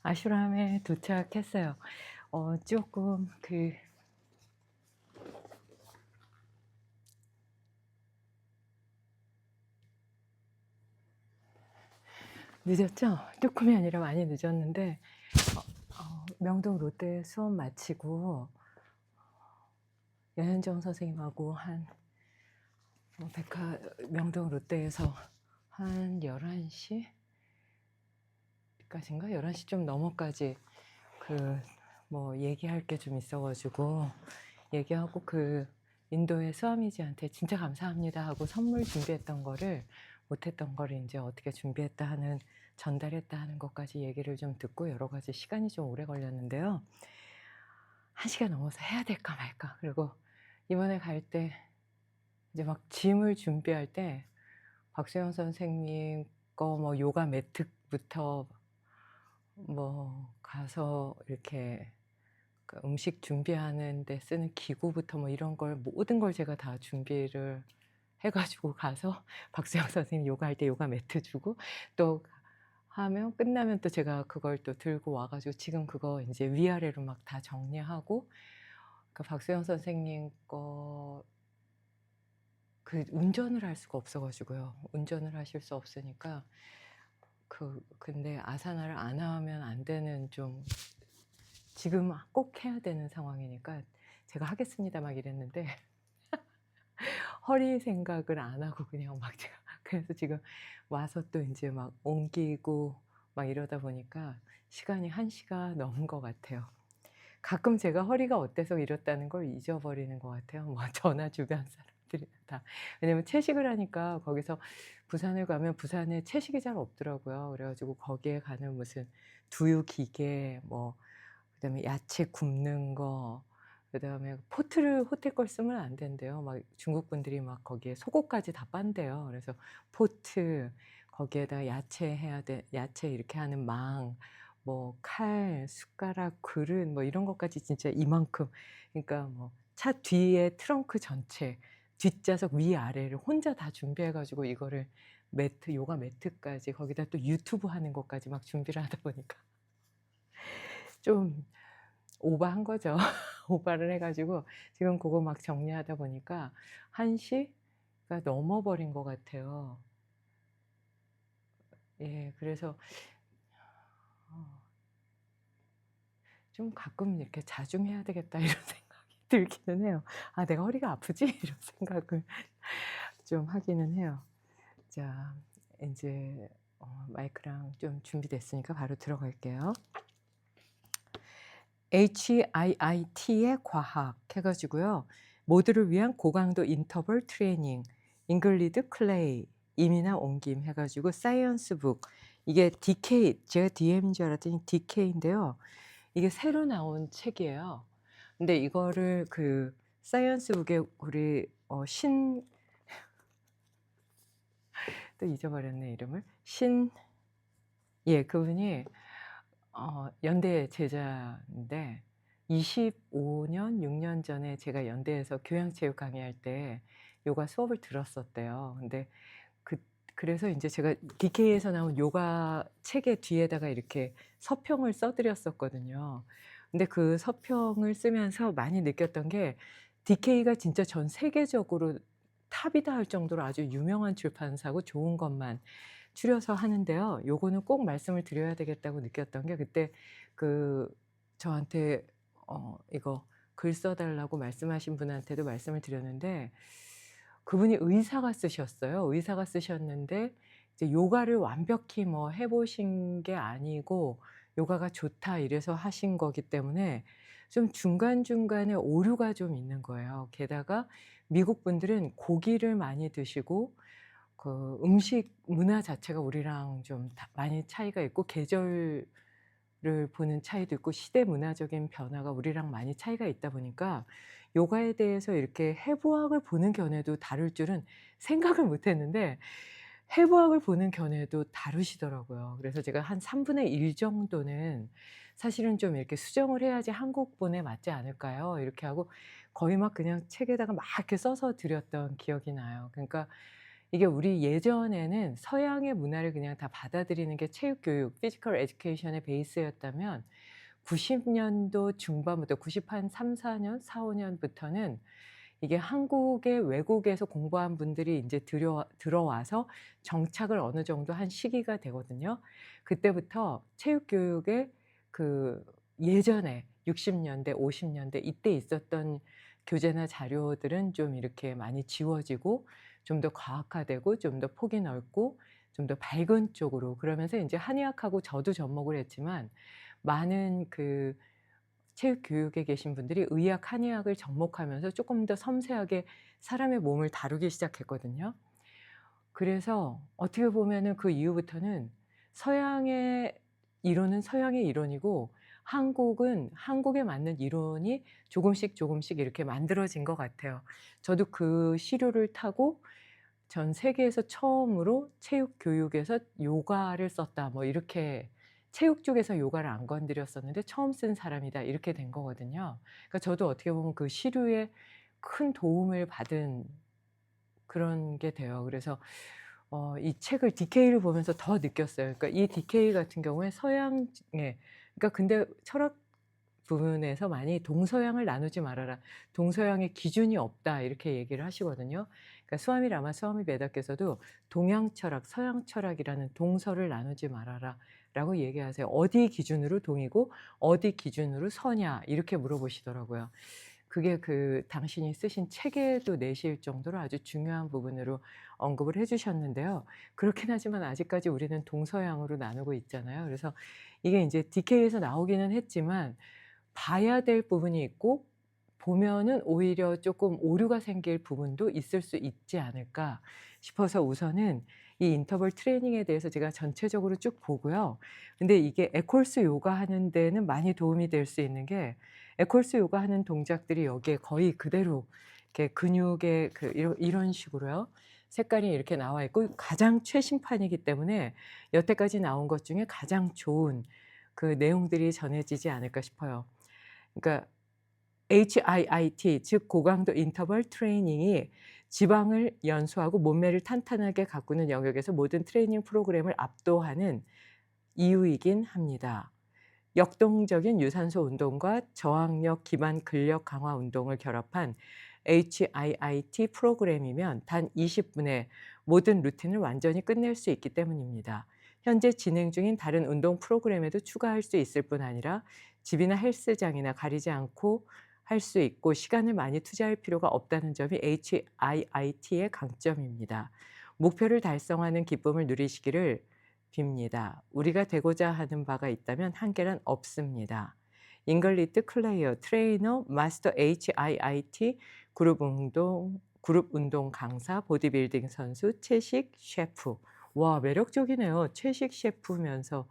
아슈람에 도착했어요. 조금 늦었죠? 조금이 아니라 많이 늦었는데 명동 롯데 수업 마치고 여현정 선생님하고 한 명동 롯데에서 한 11시 까지인가? 11시 좀 넘어까지 얘기할 게 좀 있어가지고 얘기하고 인도의 스와미지한테 진짜 감사합니다 하고 선물 준비했던 거를 못했던 거를 이제 어떻게 준비했다 하는 전달했다 하는 것까지 얘기를 좀 듣고 여러 가지 시간이 좀 오래 걸렸는데요. 1시간 넘어서 해야 될까 말까. 그리고 이번에 갈 때 이제 막 짐을 준비할 때 박수영 선생님 거 요가 매트부터 가서 이렇게 음식 준비하는 데 쓰는 기구부터 이런 걸 모든 걸 제가 다 준비를 해가지고 가서 박수영 선생님 요가할 때 요가 매트 주고 또 하면 끝나면 또 제가 그걸 또 들고 와가지고 지금 그거 이제 위아래로 막 다 정리하고 박수영 선생님 거 운전을 할 수가 없어가지고요. 운전을 하실 수 없으니까 근데 아사나를 안 하면 안 되는 좀 지금 꼭 해야 되는 상황이니까 제가 하겠습니다 막 이랬는데 허리 생각을 안 하고 그냥 막 제가 그래서 지금 와서 또 이제 막 옮기고 막 이러다 보니까 시간이 1시가 넘은 것 같아요. 가끔 제가 허리가 어때서 이렇다는 걸 잊어버리는 것 같아요. 저나 주변 사람들이 다. 왜냐면 채식을 하니까 거기서 부산을 가면 부산에 채식이 잘 없더라고요. 그래가지고 거기에 가는 무슨 두유 기계 그다음에 야채 굽는 거, 그다음에 포트를 호텔 걸 쓰면 안 된대요. 막 중국 분들이 막 거기에 속옷까지 다 빤대요. 그래서 포트 거기에다 야채 해야 돼, 야채 이렇게 하는 칼, 숟가락, 그릇 이런 것까지 진짜 이만큼. 그러니까 차 뒤에 트렁크 전체, 뒷좌석 위아래를 혼자 다 준비해가지고 이거를 요가 매트까지 거기다 또 유튜브 하는 것까지 막 준비를 하다 보니까 좀 오버한 거죠. 오버를 해가지고 지금 그거 막 정리하다 보니까 1시가 넘어버린 것 같아요. 예, 그래서 좀 가끔 이렇게 자중해야 되겠다 이런 생각이 들기는 해요. 아, 내가 허리가 아프지? 이런 생각을 좀 하기는 해요. 자, 이제 마이크랑 좀 준비됐으니까 바로 들어갈게요. HIIT의 과학 해가지고요. 모두를 위한 고강도 인터벌 트레이닝, 잉글리드 클레이, 임이나 옮김 해가지고 사이언스 북. 이게 DK, 제가 DM인 줄 알았더니 DK인데요. 이게 새로 나온 책이에요. 근데 이거를 사이언스 북에 우리 또 잊어버렸네 이름을. 그분이 연대 제자인데 25년, 6년 전에 제가 연대에서 교양체육 강의할 때 요가 수업을 들었었대요. 근데 그래서 이제 제가 DK에서 나온 요가 책의 뒤에다가 이렇게 서평을 써드렸었거든요. 근데 그 서평을 쓰면서 많이 느꼈던 게 DK가 진짜 전 세계적으로 탑이다 할 정도로 아주 유명한 출판사고 좋은 것만 추려서 하는데요. 요거는 꼭 말씀을 드려야 되겠다고 느꼈던 게 그때 저한테 이거 글 써달라고 말씀하신 분한테도 말씀을 드렸는데 그분이 의사가 쓰셨어요. 의사가 쓰셨는데 이제 요가를 완벽히 해보신 게 아니고 요가가 좋다 이래서 하신 거기 때문에 좀 중간중간에 오류가 좀 있는 거예요. 게다가 미국 분들은 고기를 많이 드시고 음식 문화 자체가 우리랑 좀 많이 차이가 있고 계절을 보는 차이도 있고 시대 문화적인 변화가 우리랑 많이 차이가 있다 보니까 요가에 대해서 이렇게 해부학을 보는 견해도 다를 줄은 생각을 못 했는데 해부학을 보는 견해도 다르시더라고요. 그래서 제가 한 3분의 1 정도는 사실은 좀 이렇게 수정을 해야지 한국본에 맞지 않을까요? 이렇게 하고 거의 막 그냥 책에다가 막 이렇게 써서 드렸던 기억이 나요. 그러니까 이게 우리 예전에는 서양의 문화를 그냥 다 받아들이는 게 체육 교육, 피지컬 에듀케이션의 베이스였다면 90 년도 중반부터 90 한 3-4 년, 4-5 년부터는 이게 한국의 외국에서 공부한 분들이 인제 들어와서 정착을 어느 정도 한 시기가 되거든요. 그때부터 체육 교육에 그 예전에 60 년대, 50 년대 이때 있었던 교재나 자료들은 좀 이렇게 많이 지워지고 좀 더 과학화되고 좀 더 폭이 넓고 좀 더 밝은 쪽으로, 그러면서 인제 한의학하고 저도 접목을 했지만 많은 그 체육 교육에 계신 분들이 의학, 한의학을 접목하면서 쪼끔 더 섬세하게 사람의 몸을 다루기 시작했거든요. 그래서 어떻게 보면은 그 이후부터는 서양의 이론은 서양의 이론이고 한국은 한국에 맞는 이론이 조금씩 조금씩 이렇게 만들어진 것 같아요. 저도 그 시류를 타고 전 세계에서 처음으로 체육 교육에서 요가를 썼다, 뭐 이렇게 체육 쪽에서 요가를 안 건드렸었는데 처음 쓴 사람이다, 이렇게 된 거거든요. 그러니까 저도 어떻게 보면 그 시류에 큰 도움을 받은 그런 게 돼요. 그래서 이 책을 디케이를 보면서 더 느꼈어요. 그러니까 이 디케이 같은 경우에 서양 그러니까 근데 철학 부분에서 많이 "동서양을 나누지 말아라. 동서양의 기준이 없다." 이렇게 얘기를 하시거든요. 그러니까 스와미 라마 스와미 베다께서도 "동양 철학, 서양 철학이라는 동서를 나누지 말아라."라고 얘기하세요. "어디 기준으로 동이고 어디 기준으로 서냐?" 이렇게 물어보시더라고요. 그게 그 당신이 쓰신 책에도 내실 정도로 아주 중요한 부분으로 언급을 해 주셨는데요. 그렇긴 하지만 아직까지 우리는 동서양으로 나누고 있잖아요. 그래서 이게 인제 디케이에서 나오기는 했지만 봐야 될 부분이 있고 보면은 오히려 쪼끔 오류가 생길 부분도 있을 수 있지 않을까 싶어서 우선은 이 인터벌 트레이닝에 대해서 제가 전체적으로 쭉 보고요. 근데 이게 에콜스 요가 하는 데는 많이 도움이 될 수 있는 게 에콜스 요가 하는 동작들이 여기에 거의 그대로 이렇게 근육의 그 이런 식으로요. 색깔이 이렇게 나와 있고 가장 최신판이기 때문에 여태까지 나온 것 중에 가장 좋은 그 내용들이 전해지지 않을까 싶어요. 그러니까 HIIT 즉 고강도 인터벌 트레이닝이 지방을 연소하고 몸매를 탄탄하게 가꾸는 영역에서 모든 트레이닝 프로그램을 압도하는 이유이긴 합니다. 역동적인 유산소 운동과 저항력 기반 근력 강화 운동을 결합한 HIIT 프로그램이면 단 20 분에 모든 루틴을 완전히 끝낼 수 있기 때문입니다. 현재 진행 중인 다른 운동 프로그램에도 추가할 수 있을 뿐 아니라 집이나 헬스장이나 가리지 않고 할 수 있고 시간을 많이 투자할 필요가 없다는 점이 HIIT의 강점입니다. 목표를 달성하는 기쁨을 누리시기를 빕니다. 우리가 되고자 하는 바가 있다면 한계란 없습니다. 잉글리트 클레이어 트레이너 마스터 HIIT 그룹 운동 강사 보디빌딩 선수 채식 셰프. 와, 매력적이네요. 채식 셰프면서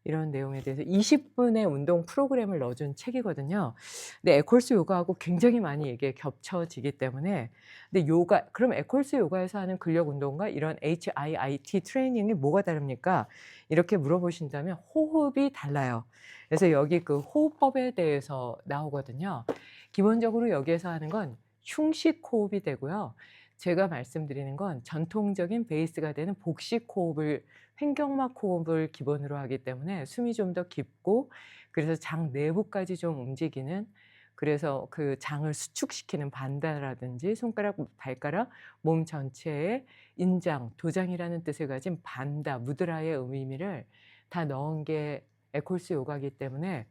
이런 내용에 대해서 20 분의 운동 프로그램을 넣어 준 책이거든요. 근데 에콜스 요가하고 굉장히 많이 이게 겹쳐지기 때문에, 근데 요가 그럼 에콜스 요가에서 하는 근력 운동과 이런 HIIT 트레이닝이 뭐가 다릅니까? 이렇게 물어보신다면 호흡이 달라요. 그래서 여기 그 호흡법에 대해서 나오거든요. 기본적으로 여기에서 하는 건 흉식 호흡이 되고요. 제가 말씀드리는 건 전통적인 베이스가 되는 복식 호흡을 횡격막 호흡을 기본으로 하기 때문에 숨이 좀 더 깊고, 그래서 장 내부까지 좀 움직이는, 그래서 그 장을 수축시키는 반다라든지 손가락, 발가락, 몸 전체에 인장, 도장이라는 뜻을 가진 반다, 무드라의 의미를 다 넣은 게 에콜스 요가이기 때문에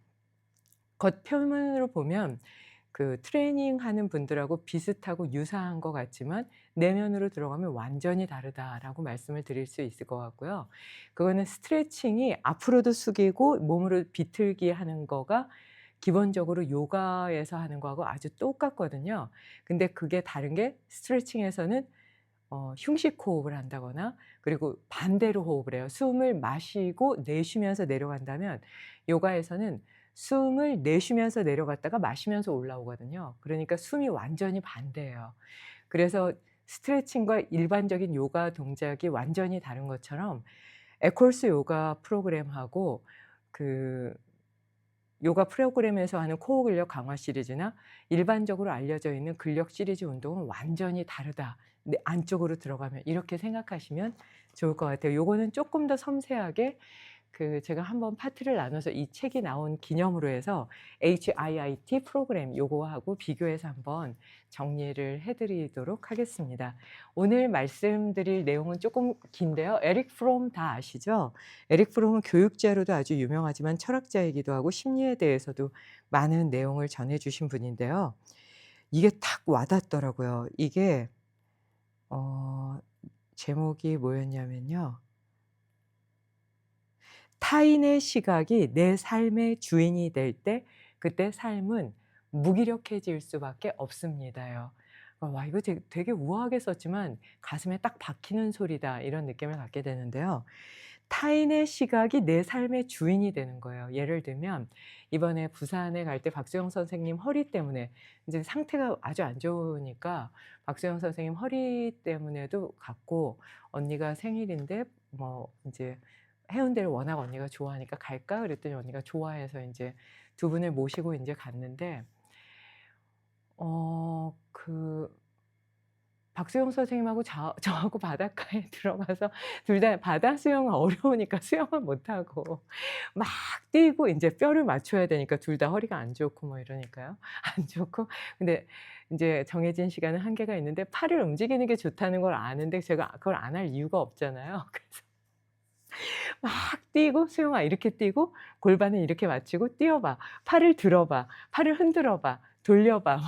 겉표면으로 보면 그 트레이닝하는 분들하고 비슷하고 유사한 것 같지만 내면으로 들어가면 완전히 다르다라고 말씀을 드릴 수 있을 것 같고요. 그거는 스트레칭이 앞으로도 숙이고 몸으로 비틀기 하는 거가 기본적으로 요가에서 하는 거하고 아주 똑같거든요. 근데 그게 다른 게 스트레칭에서는 흉식 호흡을 한다거나 그리고 반대로 호흡을 해요. 숨을 마시고 내쉬면서 내려간다면 요가에서는 숨을 내쉬면서 내려갔다가 마시면서 올라오거든요. 그러니까 숨이 완전히 반대예요. 그래서 스트레칭과 일반적인 요가 동작이 완전히 다른 것처럼 에콜스 요가 프로그램하고 그 요가 프로그램에서 하는 코어 근력 강화 시리즈나 일반적으로 알려져 있는 근력 시리즈 운동은 완전히 다르다. 내 안쪽으로 들어가면 이렇게 생각하시면 좋을 것 같아요. 요거는 조금 더 섬세하게 제가 한번 파트를 나눠서 이 책이 나온 기념으로 해서 HIIT 프로그램 요거하고 비교해서 한번 정리를 해 드리도록 하겠습니다. 오늘 말씀드릴 내용은 조금 긴데요. 에릭 프롬 다 아시죠? 에릭 프롬은 교육자로도 아주 유명하지만 철학자이기도 하고 심리에 대해서도 많은 내용을 전해 주신 분인데요. 이게 탁 와닿더라고요. 이게 제목이 뭐였냐면요. 타인의 시각이 내 삶의 주인이 될 때 그때 삶은 무기력해질 수밖에 없습니다요. 와 이거 되게 우아하게 썼지만 가슴에 딱 박히는 소리다 이런 느낌을 갖게 되는데요. 타인의 시각이 내 삶의 주인이 되는 거예요. 예를 들면 이번에 부산에 갈 때 박수영 선생님 허리 때문에 이제 상태가 아주 안 좋으니까 박수영 선생님 허리 때문에도 갔고 언니가 생일인데 뭐 인제 해운대를 워낙 언니가 좋아하니까 "갈까?" 그랬더니 언니가 좋아해서 인제 두 분을 모시고 인제 갔는데 그 박수영 선생님하고 저하고 바닷가에 들어가서 둘 다 바다 수영은 어려우니까 수영을 못 하고 막 뛰고 인제 뼈를 맞춰야 되니까 둘 다 허리가 안 좋고 뭐 이러니까요. 안 좋고 근데 인제 정해진 시간은 한계가 있는데 팔을 움직이는 게 좋다는 걸 아는데 제가 그걸 안 할 이유가 없잖아요. 그래서 막 뛰고 "수영아 이렇게 뛰고 골반을 이렇게 맞추고 뛰어 봐. 팔을 들어 봐. 팔을 흔들어 봐. 돌려 봐."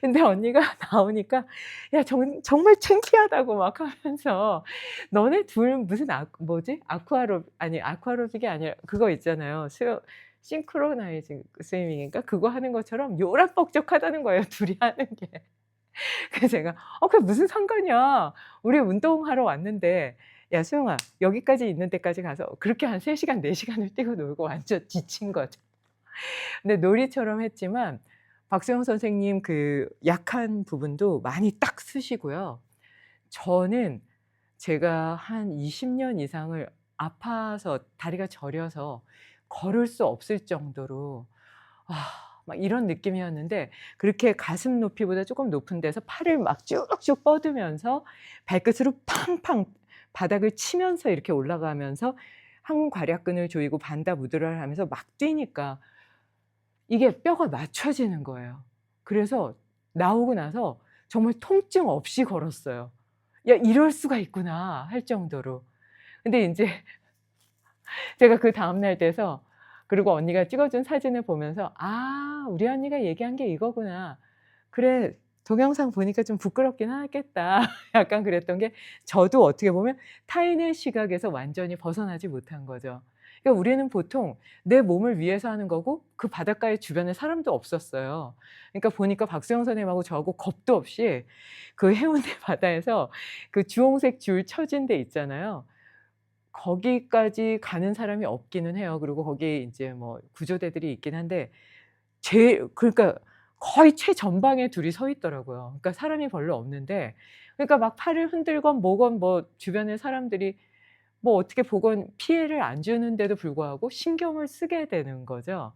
근데 언니가 나오니까 "야 정말 창피하다."고 막 하면서 "너네 둘 무슨 뭐지? 아쿠아로빅이 아니라 그거 있잖아요. 싱크로나이징 스위밍인가? 그거 하는 것처럼 요란뻑적하다는 거예요, 둘이 하는 게. 그래서 제가 그게 무슨 상관이야. 우리 운동하러 왔는데." "야 수영아 여기까지 있는 데까지 가서 그렇게 한 3 시간 4 시간을 뛰고 놀고 완전 지친 거죠. 근데 놀이처럼 했지만 박수영 선생님 약한 부분도 많이 딱 쓰시고요. 저는 제가 한 20년 이상을 아파서 다리가 저려서 걸을 수 없을 정도로 막 이런 느낌이었는데 그렇게 가슴 높이보다 쪼끔 높은 데서 팔을 막 쭉쭉 뻗으면서 발끝으로 팡팡 바닥을 치면서 이렇게 올라가면서 한 괄약근을 조이고 반다 무드라를 하면서 막 뛰니까 이게 뼈가 맞춰지는 거예요. 그래서 나오고 나서 정말 통증 없이 걸었어요. '야 이럴 수가 있구나.' 할 정도로. 근데 인제 제가 그다음 날 돼서 그리고 언니가 찍어 준 사진을 보면서 '아 우리 언니가 얘기한 게 이거구나. 그래 동영상 보니까 좀 부끄럽긴 하겠다.' 약간 그랬던 게 저도 어떻게 보면 타인의 시각에서 완전히 벗어나지 못한 거죠. 그러니까 우리는 보통 내 몸을 위해서 하는 거고 그 바닷가에 주변에 사람도 없었어요. 그러니까 보니까 박수영 선생님하고 저하고 겁도 없이 그 해운대 바다에서 그 주홍색 줄 쳐진 데 있잖아요. 거기까지 가는 사람이 없기는 해요. 그리고 거기에 인제 뭐 구조대들이 있긴 한데 그러니까 거의 최전방에 둘이 서 있더라고요. 그러니까 사람이 별로 없는데 그러니까 막 팔을 흔들건 뭐건 뭐 주변에 사람들이 뭐 어떻게 보건 피해를 안 주는데도 불구하고 신경을 쓰게 되는 거죠.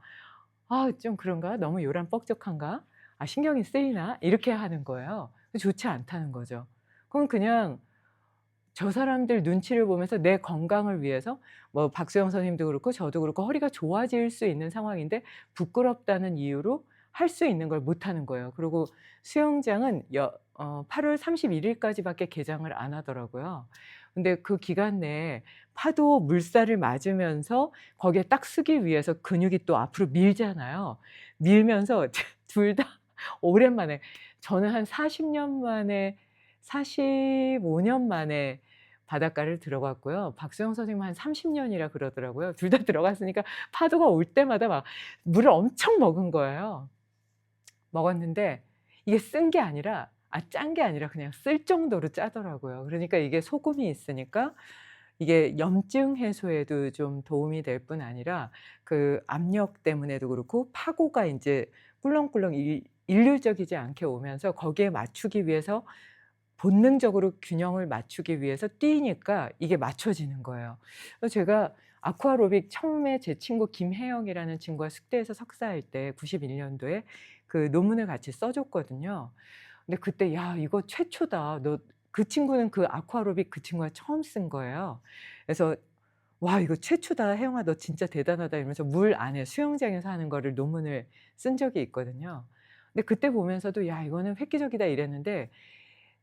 '아 좀 그런가? 너무 요란뻑적한가? 아 신경이 쓰이나?' 이렇게 하는 거예요. 좋지 않다는 거죠. 그럼 그냥 저 사람들 눈치를 보면서 내 건강을 위해서 뭐 박수영 선생님도 그렇고 저도 그렇고 허리가 좋아질 수 있는 상황인데 부끄럽다는 이유로 할 수 있는 걸 못 하는 거예요. 그리고 수영장은 8월 31 일까지밖에 개장을 안 하더라고요. 근데 그 기간 내에 파도 물살을 맞으면서 거기에 딱 서기 위해서 근육이 또 앞으로 밀잖아요. 밀면서 둘 다 오랜만에 저는 한 40년 만에 45년 만에 바닷가를 들어갔고요. 박수영 선생님은 한 30 년이라 그러더라고요. 둘 다 들어갔으니까 파도가 올 때마다 막 물을 엄청 먹은 거예요. 먹었는데 이게 쓴 게 아니라 짠 게 아니라 그냥 쓸 정도로 짜더라고요. 그러니까 이게 소금이 있으니까 이게 염증 해소에도 좀 도움이 될 뿐 아니라 그 압력 때문에도 그렇고 파고가 인제 꿀렁꿀렁 일률적이지 않게 오면서 거기에 맞추기 위해서 본능적으로 균형을 맞추기 위해서 뛰니까 이게 맞춰지는 거예요. 그래서 제가 아쿠아로빅 처음에 제 친구 김혜영이라는 친구가 숙대에서 석사할 때 91 년도에 그 논문을 같이 써 줬거든요. 근데 그때 '야 이거 최초다. 너' 그 친구는 그 아쿠아로빅 그 친구가 처음 쓴 거예요. 그래서 "와 이거 최초다. 혜영아 너 진짜 대단하다." 이러면서 물 안에 수영장에서 하는 거를 논문을 쓴 적이 있거든요. 근데 그때 보면서도 '야 이거는 획기적이다.' 이랬는데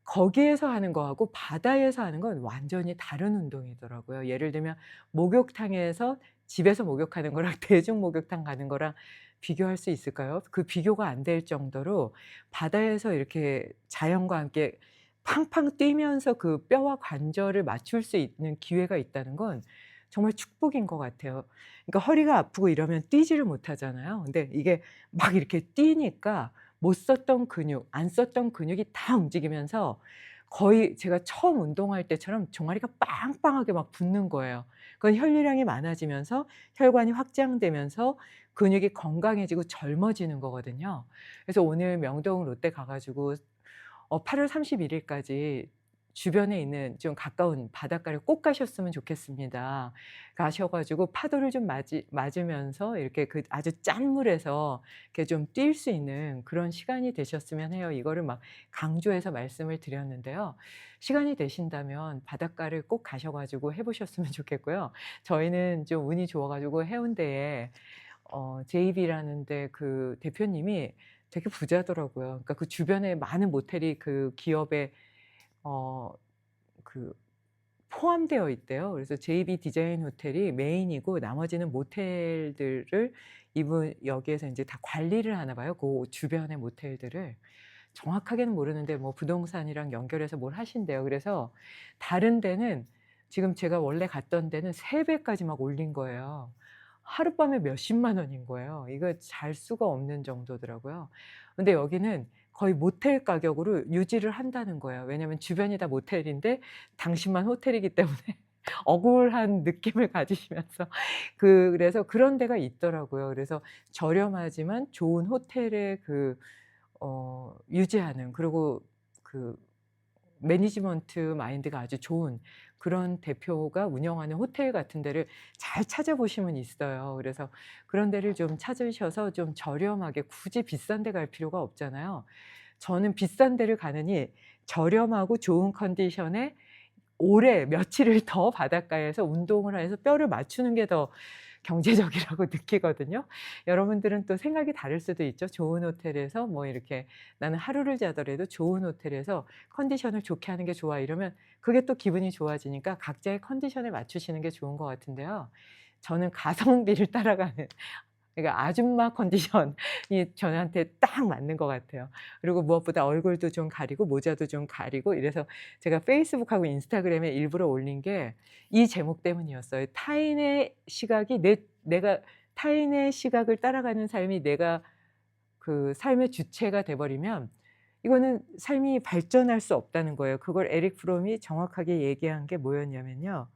거기에서 하는 거하고 바다에서 하는 건 완전히 다른 운동이더라고요. 예를 들면 목욕탕에서 집에서 목욕하는 거랑 대중 목욕탕 가는 거랑 비교할 수 있을까요? 그 비교가 안 될 정도로 바다에서 이렇게 자연과 함께 팡팡 뛰면서 그 뼈와 관절을 맞출 수 있는 기회가 있다는 건 정말 축복인 것 같아요. 그러니까 허리가 아프고 이러면 뛰지를 못하잖아요. 근데 이게 막 이렇게 뛰니까 못 썼던 근육, 안 썼던 근육이 다 움직이면서 거의 제가 처음 운동할 때처럼 종아리가 빵빵하게 막 붓는 거예요. 그건 혈류량이 많아지면서 혈관이 확장되면서 근육이 건강해지고 젊어지는 거거든요. 그래서 오늘 명동 롯데 가 가지고 8월 31 일까지 주변에 있는 좀 가까운 바닷가를 꼭 가셨으면 좋겠습니다. 가셔 가지고 파도를 좀 맞으면서 이렇게 그 아주 짠 물에서 이렇게 좀 뛸 수 있는 그런 시간이 되셨으면 해요. 이거를 막 강조해서 말씀을 드렸는데요. 시간이 되신다면 바닷가를 꼭 가셔 가지고 해 보셨으면 좋겠고요. 저희는 좀 운이 좋아 가지고 해운대에 JB라는 데 그 대표님이 되게 부자더라고요. 그러니까 그 주변에 많은 모텔이 그 기업에 어 그 포함되어 있대요. 그래서 JB 디자인 호텔이 메인이고 나머지는 모텔들을 이분 여기에서 인제 다 관리를 하나 봐요, 고 주변의 모텔들을. 정확하게는 모르는데 뭐 부동산이랑 연결해서 뭘 하신대요. 그래서 다른 데는 지금 제가 원래 갔던 데는 3 배까지 막 올린 거예요. 하룻밤에 몇십만 원인 거예요. 이거 잘 수가 없는 정도더라고요. 근데 여기는 거의 모텔 가격으로 유지를 한다는 거예요. 왜냐하면 주변이 다 모텔인데 당신만 호텔이기 때문에 억울한 느낌을 가지시면서 그래서 그런 데가 있더라고요. 그래서 저렴하지만 좋은 호텔의 유지하는 그리고 그 매니지먼트 마인드가 아주 좋은 그런 대표가 운영하는 호텔 같은 데를 잘 찾아보시면 있어요. 그래서 그런 데를 좀 찾으셔서 좀 저렴하게 굳이 비싼 데 갈 필요가 없잖아요. 저는 비싼 데를 가느니 저렴하고 좋은 컨디션에 오래 며칠을 더 바닷가에서 운동을 해서 뼈를 맞추는 게 더 경제적이라고 느끼거든요. 여러분들은 또 생각이 다를 수도 있죠. 좋은 호텔에서 뭐 이렇게 '나는 하루를 자더라도 좋은 호텔에서 컨디션을 좋게 하는 게 좋아.' 이러면 그게 또 기분이 좋아지니까 각자의 컨디션에 맞추시는 게 좋은 것 같은데요. 저는 가성비를 따라가는 그러니까 아줌마 컨디션이 저한테 딱 맞는 것 같아요. 그리고 무엇보다 얼굴도 좀 가리고 모자도 좀 가리고 이래서 제가 페이스북하고 인스타그램에 일부러 올린 게 이 제목 때문이었어요. 타인의 시각이 내가 타인의 시각을 따라가는 삶이 내가 그 삶의 주체가 돼 버리면 이거는 삶이 발전할 수 없다는 거예요. 그걸 에릭 프롬이 정확하게 얘기한 게 뭐였냐면요.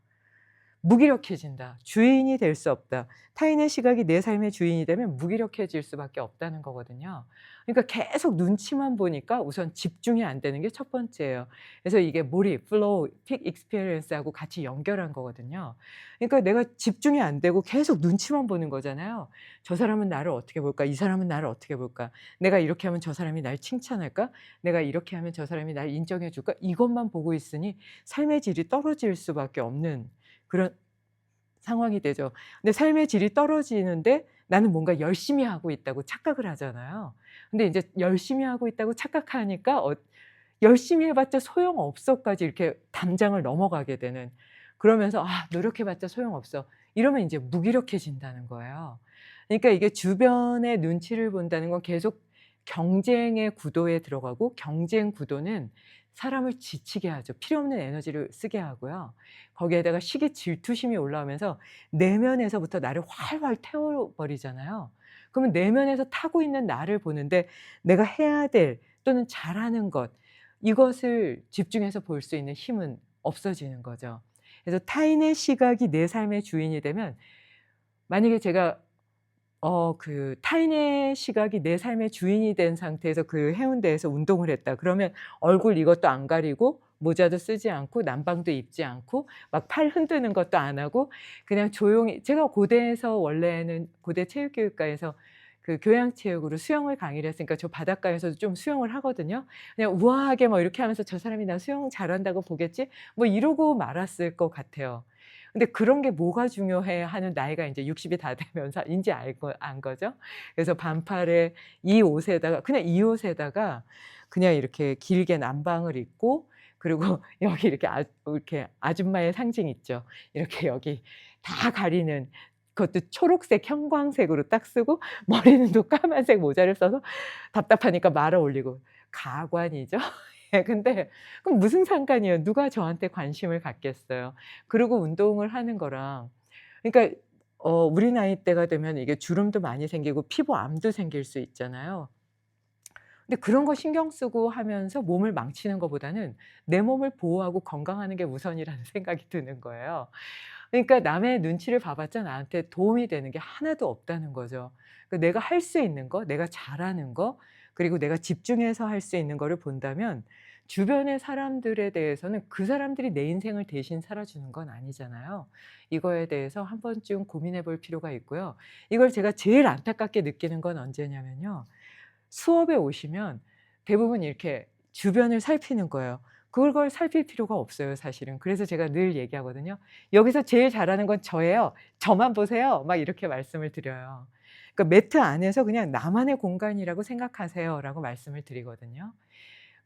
무기력해진다. 주인이 될 수 없다. 타인의 시각이 내 삶의 주인이 되면 무기력해질 수밖에 없다는 거거든요. 그러니까 계속 눈치만 보니까 우선 집중이 안 되는 게 첫 번째예요. 그래서 이게 몰입, 플로우, 픽 익스피리언스하고 같이 연결한 거거든요. 그러니까 내가 집중이 안 되고 계속 눈치만 보는 거잖아요. '저 사람은 나를 어떻게 볼까? 이 사람은 나를 어떻게 볼까? 내가 이렇게 하면 저 사람이 날 칭찬할까? 내가 이렇게 하면 저 사람이 날 인정해 줄까?' 이것만 보고 있으니 삶의 질이 떨어질 수밖에 없는 그런 상황이 되죠. 근데 삶의 질이 떨어지는데 나는 뭔가 열심히 하고 있다고 착각을 하잖아요. 근데 인제 열심히 하고 있다고 착각하니까 열심히 해 봤자 소용없어까지 이렇게 담장을 넘어가게 되는 그러면서 '아 노력해 봤자 소용없어.' 이러면 인제 무기력해진다는 거예요. 그러니까 이게 주변의 눈치를 본다는 건 계속 경쟁의 구도에 들어가고 경쟁 구도는 사람을 지치게 하죠. 필요 없는 에너지를 쓰게 하고요. 거기에다가 시기 질투심이 올라오면서 내면에서부터 나를 활활 태워 버리잖아요. 그러면 내면에서 타고 있는 나를 보는데 내가 해야 될 또는 잘하는 것 이것을 집중해서 볼 수 있는 힘은 없어지는 거죠. 그래서 타인의 시각이 내 삶의 주인이 되면 만약에 제가 타인의 시각이 내 삶의 주인이 된 상태에서 그 해운대에서 운동을 했다. 그러면 얼굴 이것도 안 가리고 모자도 쓰지 않고 난방도 입지 않고 막 팔 흔드는 것도 안 하고 그냥 조용히 제가 고대에서 원래는 고대 체육교육과에서 그 교양체육으로 수영을 강의를 했으니까 저 바닷가에서도 좀 수영을 하거든요. 그냥 우아하게 뭐 이렇게 하면서 '저 사람이 나 수영 잘한다고 보겠지?' 뭐 이러고 말았을 것 같아요. 근데 '그런 게 뭐가 중요해?' 하는 나이가 인제 60이 다 되면서 인제 안 거죠. 그래서 반팔에 이 옷에다가 그냥 이 옷에다가 그냥 이렇게 길게 남방을 입고 그리고 여기 이렇게 아줌마의 상징 있죠. 이렇게 여기 다 가리는 그것도 초록색 형광색으로 딱 쓰고 머리는 또 까만색 모자를 써서 답답하니까 말아 올리고 가관이죠. 예 근데 그럼 무슨 상관이에요. 누가 저한테 관심을 갖겠어요. 그리고 운동을 하는 거랑 그러니까 우리 나이대가 되면 이게 주름도 많이 생기고 피부암도 생길 수 있잖아요. 근데 그런 거 신경 쓰고 하면서 몸을 망치는 것보다는 내 몸을 보호하고 건강하는 게 우선이라는 생각이 드는 거예요. 그러니까 남의 눈치를 봐 봤자 나한테 도움이 되는 게 하나도 없다는 거죠. 그 내가 할 수 있는 거, 내가 잘하는 거, 그리고 내가 집중해서 할 수 있는 거를 본다면 주변의 사람들에 대해서는 그 사람들이 내 인생을 대신 살아주는 건 아니잖아요. 이거에 대해서 한 번쯤 고민해 볼 필요가 있고요. 이걸 제가 제일 안타깝게 느끼는 건 언제냐면요. 수업에 오시면 대부분 이렇게 주변을 살피는 거예요. 그걸 살필 필요가 없어요 사실은. 그래서 제가 늘 얘기하거든요. "여기서 제일 잘하는 건 저예요. 저만 보세요." 막 이렇게 말씀을 드려요. 그러니까 매트 안에서 그냥 "나만의 공간이라고 생각하세요."라고 말씀을 드리거든요.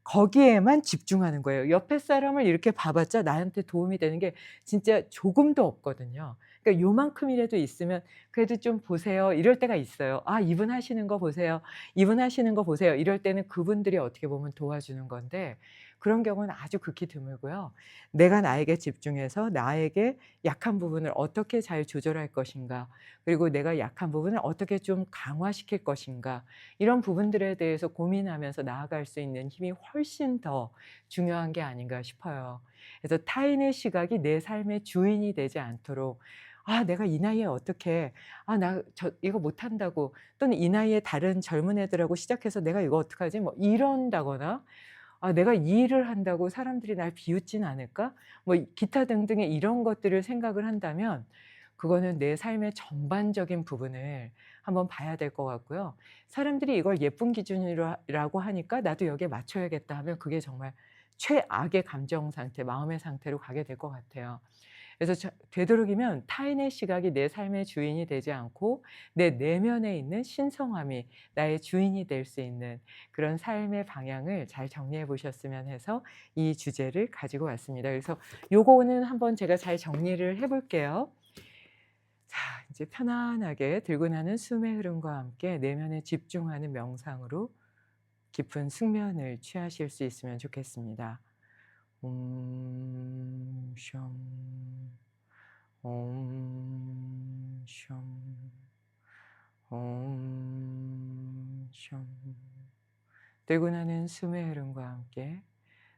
거기에만 집중하는 거예요. 옆에 사람을 이렇게 봐 봤자 나한테 도움이 되는 게 진짜 조금도 없거든요. 그러니까 요만큼이라도 있으면 "그래도 좀 보세요." 이럴 때가 있어요. "아 이분 하시는 거 보세요. 이분 하시는 거 보세요." 이럴 때는 그분들이 어떻게 보면 도와주는 건데 그런 경우는 아주 극히 드물고요. 내가 나에게 집중해서 나에게 약한 부분을 어떻게 잘 조절할 것인가 그리고 내가 약한 부분을 어떻게 좀 강화시킬 것인가 이런 부분들에 대해서 고민하면서 나아갈 수 있는 힘이 훨씬 더 중요한 게 아닌가 싶어요. 그래서 타인의 시각이 내 삶의 주인이 되지 않도록 '아 내가 이 나이에 어떻게 아 나 이거 못한다고.' 또는 '이 나이에 다른 젊은 애들하고 시작해서 내가 이거 어떡하지?' 뭐 이런다거나 '아 내가 이 일을 한다고 사람들이 날 비웃진 않을까?' 뭐 기타 등등의 이런 것들을 생각을 한다면 그거는 내 삶의 전반적인 부분을 한번 봐야 될 것 같고요. 사람들이 이걸 예쁜 기준이라 라고 하니까 '나도 여기에 맞춰야겠다.' 하면 그게 정말 최악의 감정 상태, 마음의 상태로 가게 될 것 같아요. 그래서 되도록이면 타인의 시각이 내 삶의 주인이 되지 않고 내 내면에 있는 신성함이 나의 주인이 될 수 있는 그런 삶의 방향을 잘 정리해 보셨으면 해서 이 주제를 가지고 왔습니다. 그래서 요거는 한번 제가 잘 정리를 해 볼게요. 자 이제 편안하게 들고 나는 숨의 흐름과 함께 내면에 집중하는 명상으로 깊은 숙면을 취하실 수 있으면 좋겠습니다. 숑 숑 숑 들고 나는 숨의 흐름과 함께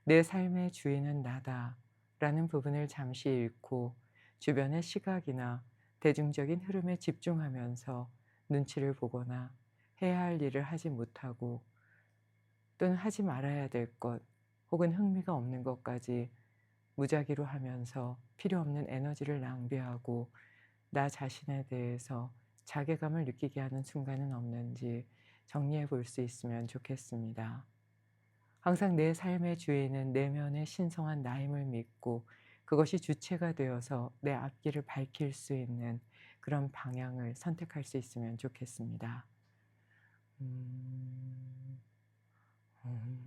'내 삶의 주인은 나다.'라는 부분을 잠시 잃고 주변의 시각이나 대중적인 흐름에 집중하면서 눈치를 보거나 해야 할 일을 하지 못하고 또는 하지 말아야 될 것 혹은 흥미가 없는 것까지 무작위로 하면서 필요 없는 에너지를 낭비하고 나 자신에 대해서 자괴감을 느끼게 하는 순간은 없는지 정리해 볼 수 있으면 좋겠습니다. 항상 내 삶의 주인은 내면의 신성한 나임을 믿고 그것이 주체가 되어서 내 앞길을 밝힐 수 있는 그런 방향을 선택할 수 있으면 좋겠습니다. 음, 음,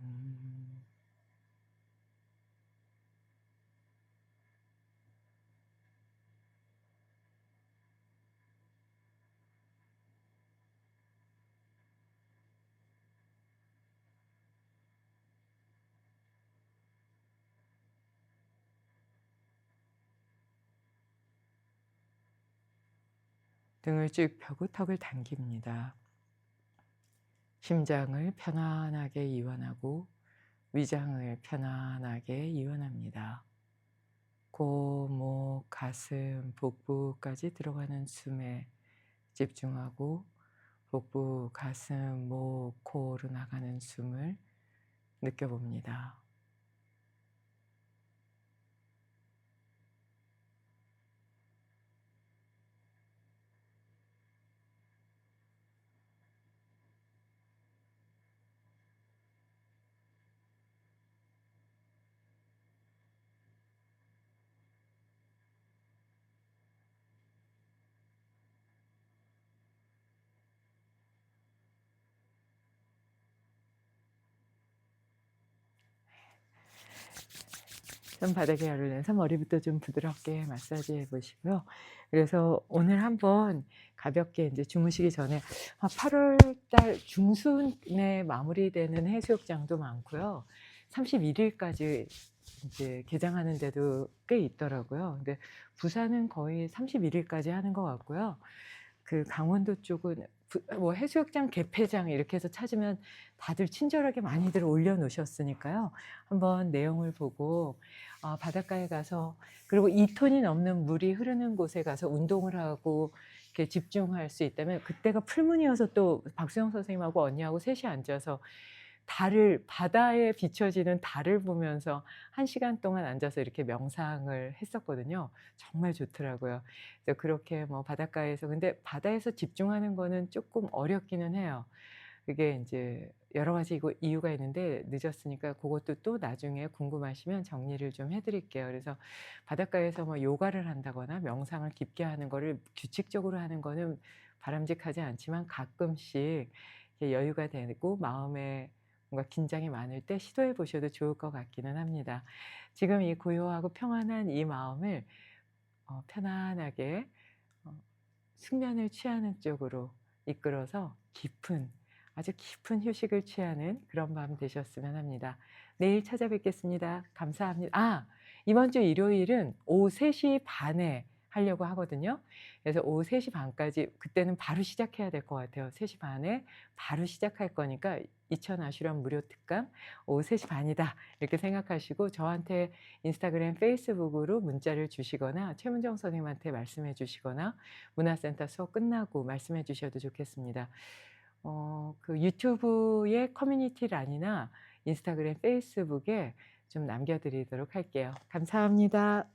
음. 등을 쭉 펴고 턱을 당깁니다. 심장을 편안하게 이완하고 위장을 편안하게 이완합니다. 코, 목, 가슴, 복부까지 들어가는 숨에 집중하고 복부, 가슴, 목, 코로 나가는 숨을 느껴봅니다. 손바닥에 열을 내서 머리부터 좀 부드럽게 마사지해 보시고요. 그래서 오늘 한번 가볍게 인제 주무시기 전에 8월 달 중순에 마무리되는 해수욕장도 많고요. 31 일까지 인제 개장하는 데도 꽤 있더라고요. 근데 부산은 거의 31 일까지 하는 것 같고요. 그 강원도 쪽은 뭐 해수욕장 개폐장 이렇게 해서 찾으면 다들 친절하게 많이들 올려 놓으셨으니까요. 한번 내용을 보고 바닷가에 가서, 그리고 2 톤이 넘는 물이 흐르는 곳에 가서 운동을 하고 이렇게 집중할 수 있다면, 그때가 풀문이어서 또 박수영 선생님하고 언니하고 셋이 앉아서 달을, 바다에 비춰지는 달을 보면서 1 시간 동안 앉아서 이렇게 명상을 했었거든요. 정말 좋더라고요. 그래서 그렇게 뭐 바닷가에서, 근데 바다에서 집중하는 거는 쪼끔 어렵기는 해요. 그게 인제 여러 가지 이유가 있는데 늦었으니까 고것도 또 나중에 궁금하시면 정리를 좀 해 드릴게요. 그래서 바닷가에서 뭐 요가를 한다거나 명상을 깊게 하는 거를 규칙적으로 하는 거는 바람직하지 않지만, 가끔씩 이렇게 여유가 되고 마음에 뭔가 긴장이 많을 때 시도해 보셔도 좋을 것 같기는 합니다. 지금 이 고요하고 평안한 이 마음을 편안하게 어 숙면을 취하는 쪽으로 이끌어서 깊은, 아주 깊은 휴식을 취하는 그런 밤 되셨으면 합니다. 내일 찾아뵙겠습니다. 감사합니다. 이번 주 일요일은 오후 3시 반에 하려고 하거든요. 그래서 오후 3시 반까지, 그때는 바로 시작해야 될 것 같아요. 3시 반에 바로 시작할 거니까 이천 아슈람 무료 특강 오후 3시 반이다 이렇게 생각하시고 저한테 인스타그램, 페이스북으로 문자를 주시거나 최문정 선생님한테 말씀해 주시거나 문화센터 수업 끝나고 말씀해 주셔도 좋겠습니다. 그 유튜브의 커뮤니티란이나 인스타그램, 페이스북에 좀 남겨 드리도록 할게요. 감사합니다.